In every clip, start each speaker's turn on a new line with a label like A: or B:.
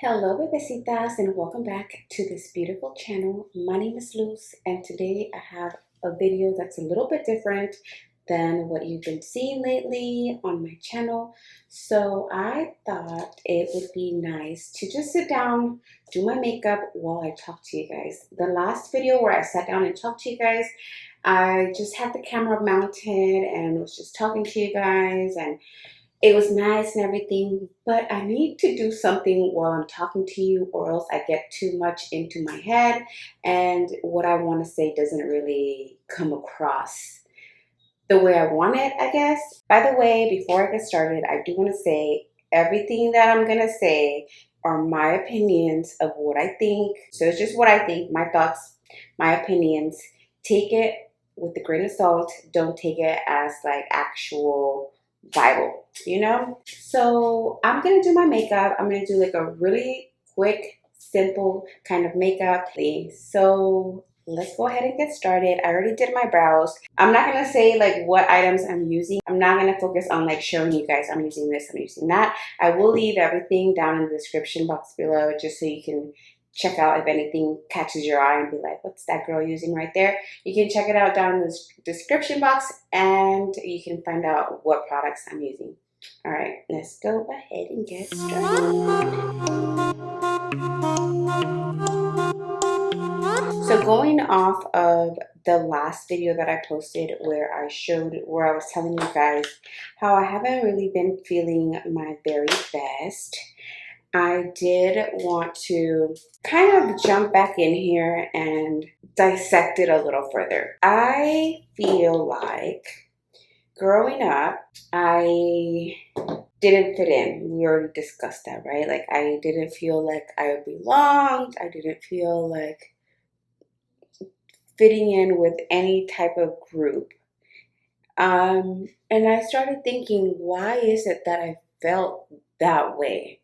A: Hello, bebecitas, and welcome back to this beautiful channel. My name is Luz, and today I have a video that's a little bit different than what you've been seeing lately on my channel. So I thought it would be nice to just sit down, do my makeup while I talk to you guys. The last video where I sat down and talked to you guys, I just had the camera mounted and was just talking to you guys, and it was nice and everything, but I need to do something while I'm talking to you, or else I get too much into my head and what I want to say doesn't really come across the way I want it, I guess. By the way, before I get started, I do want to say everything that I'm going to say are my opinions of what I think. So it's just what I think, my thoughts, my opinions. Take it with a grain of salt. Don't take it as like actual Bible, you know? So I'm gonna do my makeup. I'm gonna do like a really quick, simple kind of makeup. So let's go ahead and get started. I already did my brows. I'm not gonna say like what items I'm using. I'm not gonna focus on like showing you guys I'm using this, I'm using that. I will leave everything down in the description box below just so you can check out if anything catches your eye and be like, what's that girl using right there? You can check it out down in the description box and you can find out what products I'm using. All right, let's go ahead and get started. So going off of the last video that I posted where I was telling you guys how I haven't really been feeling my very best, I did want to kind of jump back in here and dissect it a little further. I feel like growing up, I didn't fit in. We already discussed that, right? Like I didn't feel like I belonged. I didn't feel like fitting in with any type of group. And I started thinking, why is it that I felt that way?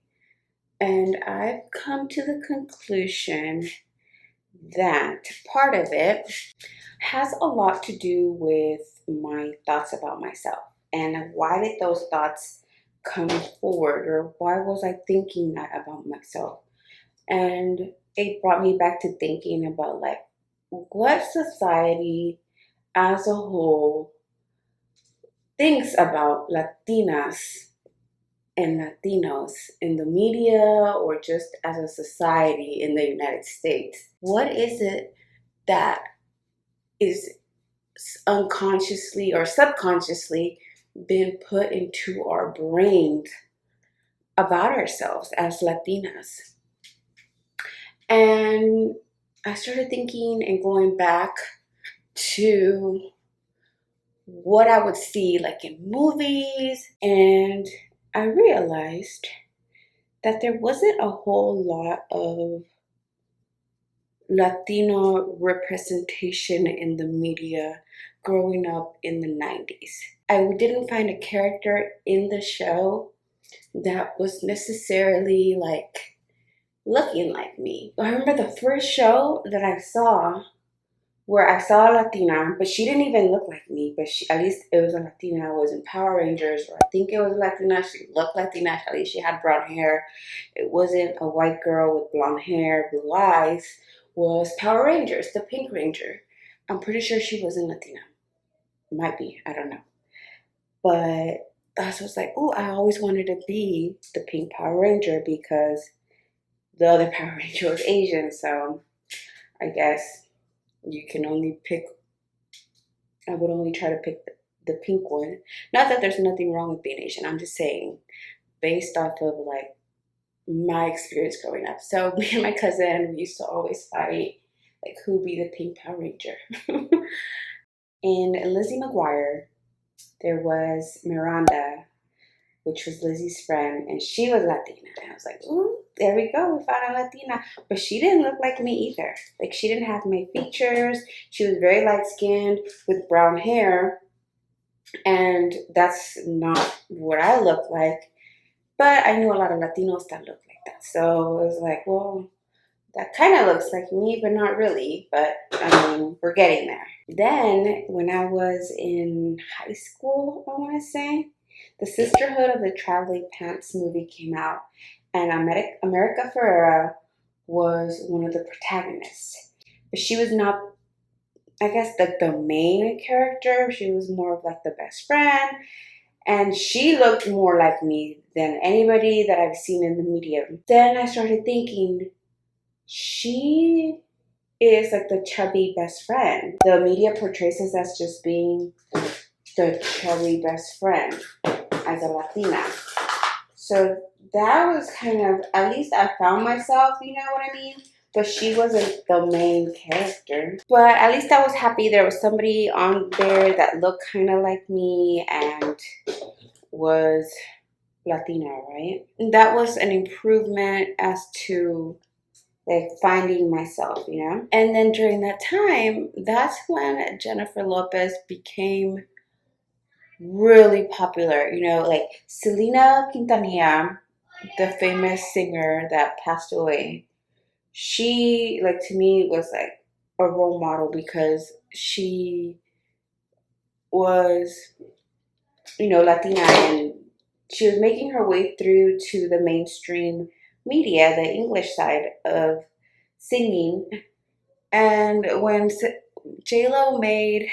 A: And I've come to the conclusion that part of it has a lot to do with my thoughts about myself. And why did those thoughts come forward? Or why was I thinking that about myself? And it brought me back to thinking about like what society as a whole thinks about Latinas and Latinos in the media or just as a society in the United States. What is it that is unconsciously or subconsciously been put into our brains about ourselves as Latinas? And I started thinking and going back to what I would see like in movies, and I realized that there wasn't a whole lot of Latina representation in the media growing up in the 90s. I didn't find a character in the show that was necessarily like looking like me. I remember the first show that I saw where I saw a Latina, but she didn't even look like me, but at least it was a Latina. It was in Power Rangers, or I think it was a Latina. She looked Latina, at least she had brown hair. It wasn't a white girl with blonde hair, blue eyes. Was Power Rangers, the Pink Ranger. I'm pretty sure she wasn't Latina. Might be, I don't know. But I was like, oh, I always wanted to be the Pink Power Ranger because the other Power Ranger was Asian, so I guess you can only pick, I would only try to pick the pink one. Not that there's nothing wrong with being Asian. I'm just saying, based off of like my experience growing up. So me and my cousin, we used to always fight, like who be the Pink Power Ranger. In Lizzie McGuire, there was Miranda, which was Lizzie's friend, and she was Latina. And I was like, ooh, there we go, we found a Latina. But she didn't look like me either. Like she didn't have my features. She was very light-skinned with brown hair. And that's not what I look like. But I knew a lot of Latinos that looked like that. So it was like, well, that kind of looks like me, but not really. But I mean, we're getting there. Then when I was in high school, I want to say, the Sisterhood of the Traveling Pants movie came out. and America Ferrera was one of the protagonists. But she was not, I guess, like the main character. She was more of like the best friend. And she looked more like me than anybody that I've seen in the media. Then I started thinking, she is like the chubby best friend. The media portrays us as just being the chubby best friend as a Latina. So that was kind of, at least I found myself, you know what I mean? But she wasn't the main character. But at least I was happy there was somebody on there that looked kind of like me and was Latina, right? That was an improvement as to like finding myself, you know? And then during that time, that's when Jennifer Lopez became really popular, you know, like Selena Quintanilla, the famous singer that passed away. She, like, to me was like a role model because she was, you know, Latina, and she was making her way through to the mainstream media, the English side of singing. And when J-Lo made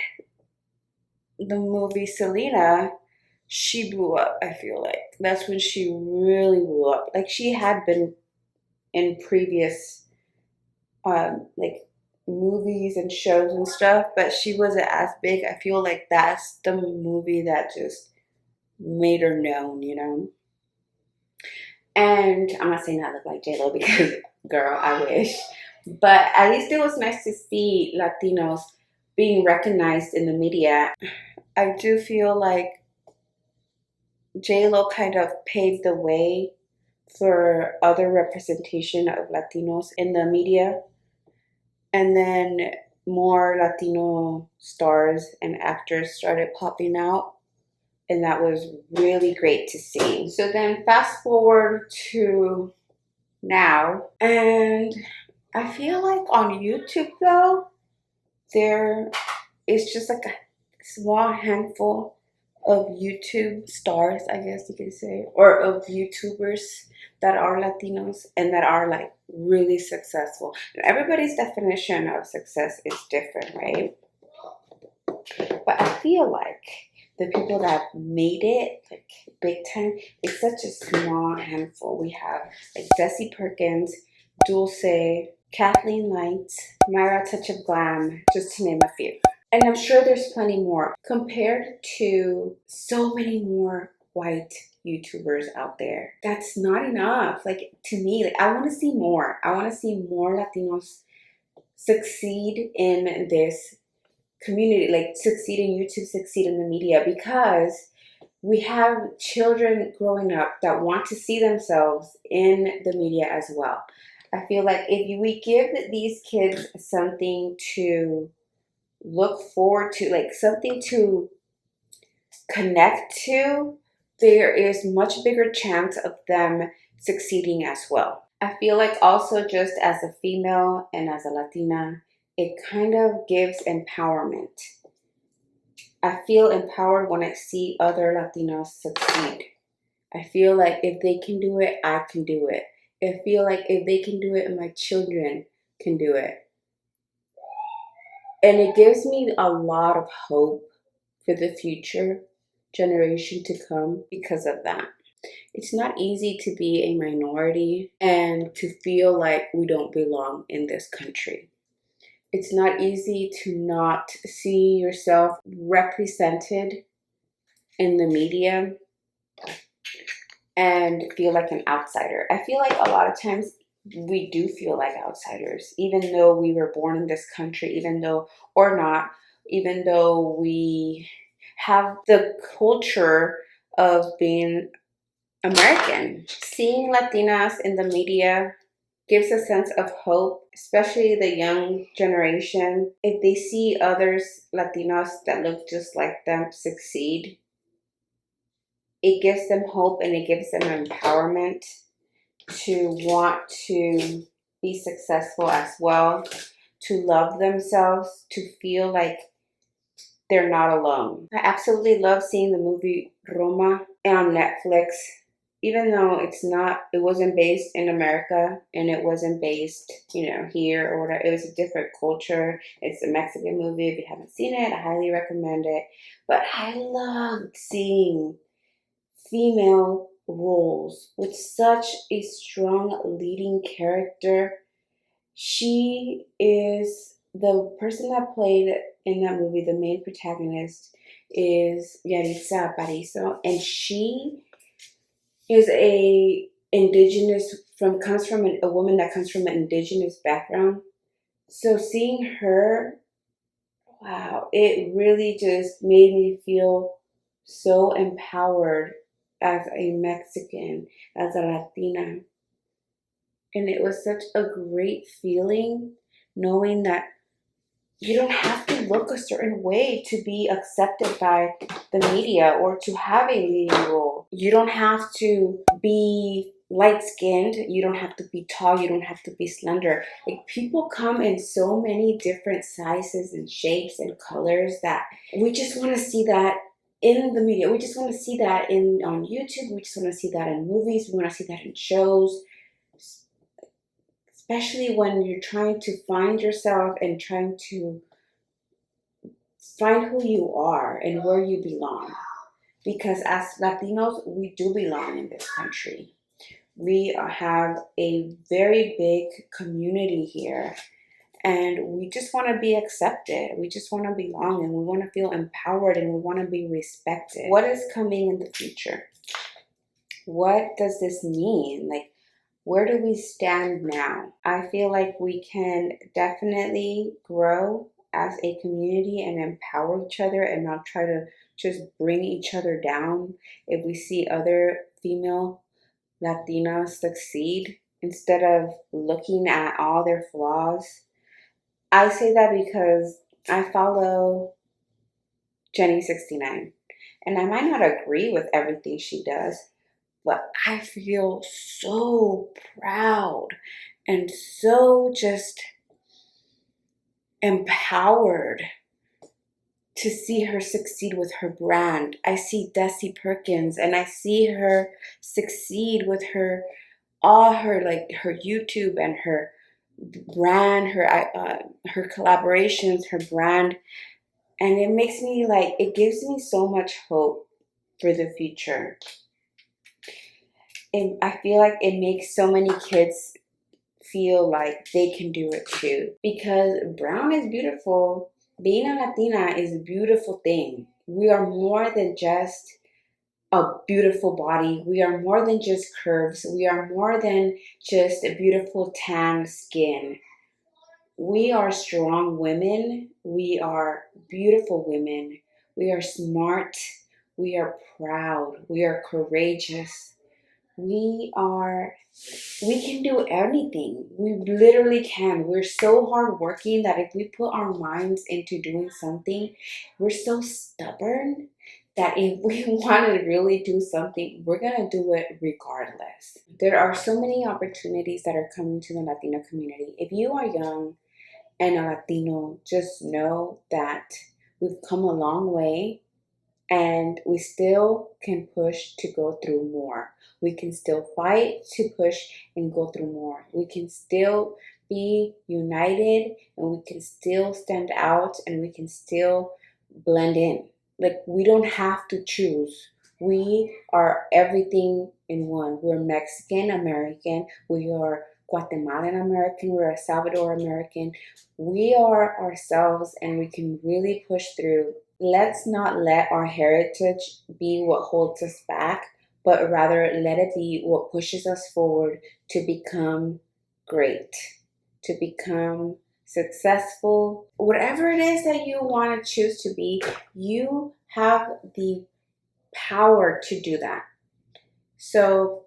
A: the movie Selena, she blew up, I feel like. That's when she really blew up. Like, she had been in previous like movies and shows and stuff, but she wasn't as big. I feel like that's the movie that just made her known, you know? And I'm not saying I look like J-Lo because, girl, I wish. But at least it was nice to see Latinos being recognized in the media. I do feel like J-Lo kind of paved the way for other representation of Latinos in the media. And then more Latino stars and actors started popping out. And that was really great to see. So then fast forward to now. And I feel like on YouTube though, there is just like a small handful of YouTube stars, I guess you could say, or of YouTubers that are Latinos and that are like really successful. Everybody's definition of success is different, right? But I feel like the people that made it like big time is such a small handful. We have like Desi Perkins, Dulce, Kathleen Lights, Myra Touch of Glam, just to name a few. And I'm sure there's plenty more compared to so many more white YouTubers out there. That's not enough. Like, to me, like, I want to see more. I want to see more Latinos succeed in this community, like succeed in YouTube, succeed in the media, because we have children growing up that want to see themselves in the media as well. I feel like if we give these kids something to look forward to, like something to connect to, there is much bigger chance of them succeeding as well. I feel like also just as a female and as a Latina, it kind of gives empowerment. I feel empowered when I see other Latinos succeed. I feel like if they can do it, I can do it. I feel like if they can do it, my children can do it. And it gives me a lot of hope for the future generation to come because of that. It's not easy to be a minority and to feel like we don't belong in this country. It's not easy to not see yourself represented in the media and feel like an outsider. I feel like a lot of times we do feel like outsiders, even though we were born in this country, even though we have the culture of being American. Seeing Latinas in the media gives a sense of hope, especially the young generation. If they see others, Latinos that look just like them, succeed, it gives them hope and it gives them empowerment to want to be successful as well, to love themselves, to feel like they're not alone. I absolutely love seeing the movie Roma on Netflix. even though it wasn't based in America and it wasn't based, here or whatever, it was a different culture. It's a Mexican movie. If you haven't seen it, I highly recommend it. But I loved seeing female roles with such a strong leading character. She is the person that played in that movie, the main protagonist, is Yaritza Aparicio, and she is a woman that comes from an indigenous background. So seeing her, wow, it really just made me feel so empowered as a Mexican, as a Latina. And it was such a great feeling knowing that you don't have to look a certain way to be accepted by the media or to have a leading role. You don't have to be light-skinned. You don't have to be tall. You don't have to be slender. Like, people come in so many different sizes and shapes and colors that we just want to see that in the media. We just want to see that on YouTube. We just want to see that in movies. We want to see that in shows. Especially when you're trying to find yourself and trying to find who you are and where you belong. Because as Latinos, we do belong in this country. We have a very big community here, and we just want to be accepted. We just want to belong, and we want to feel empowered, and we want to be respected. What is coming in the future? What does this mean? Like, where do we stand now? I feel like we can definitely grow as a community and empower each other and not try to just bring each other down if we see other female Latinas succeed instead of looking at all their flaws. I say that because I follow Jenny69, and I might not agree with everything she does, but I feel so proud and so just empowered to see her succeed with her brand. I see Desi Perkins and I see her succeed with all her YouTube and her brand, her collaborations, her brand. And it gives me so much hope for the future. And I feel like it makes so many kids feel like they can do it too. Because brown is beautiful. Being a Latina is a beautiful thing. We are more than just a beautiful body. We are more than just curves. We are more than just a beautiful tan skin. We are strong women. We are beautiful women. We are smart. We are proud. We are courageous. We can do anything. We literally can. We're so hardworking that if we put our minds into doing something, we're so stubborn that if we want to really do something, we're going to do it regardless. There are so many opportunities that are coming to the Latino community. If you are young and a Latino, just know that we've come a long way. And we still can push to go through more. We can still fight to push and go through more. We can still be united, and we can still stand out, and we can still blend in. Like, we don't have to choose. We are everything in one. We're Mexican American. We are Guatemalan American. We're a Salvador American. We are ourselves, and we can really push through. Let's not let our heritage be what holds us back, but rather let it be what pushes us forward to become great, to become successful. Whatever it is that you want to choose to be, you have the power to do that. So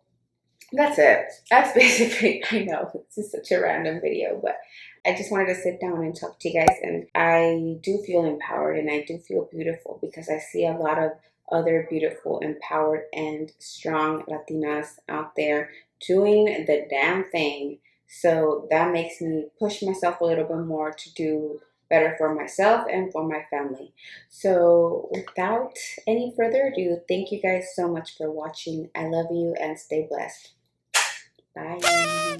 A: that's it. That's basically, I know this is such a random video, but I just wanted to sit down and talk to you guys. And I do feel empowered and I do feel beautiful because I see a lot of other beautiful, empowered, and strong Latinas out there doing the damn thing. So that makes me push myself a little bit more to do better for myself and for my family. So without any further ado, thank you guys so much for watching. I love you and stay blessed. Bye.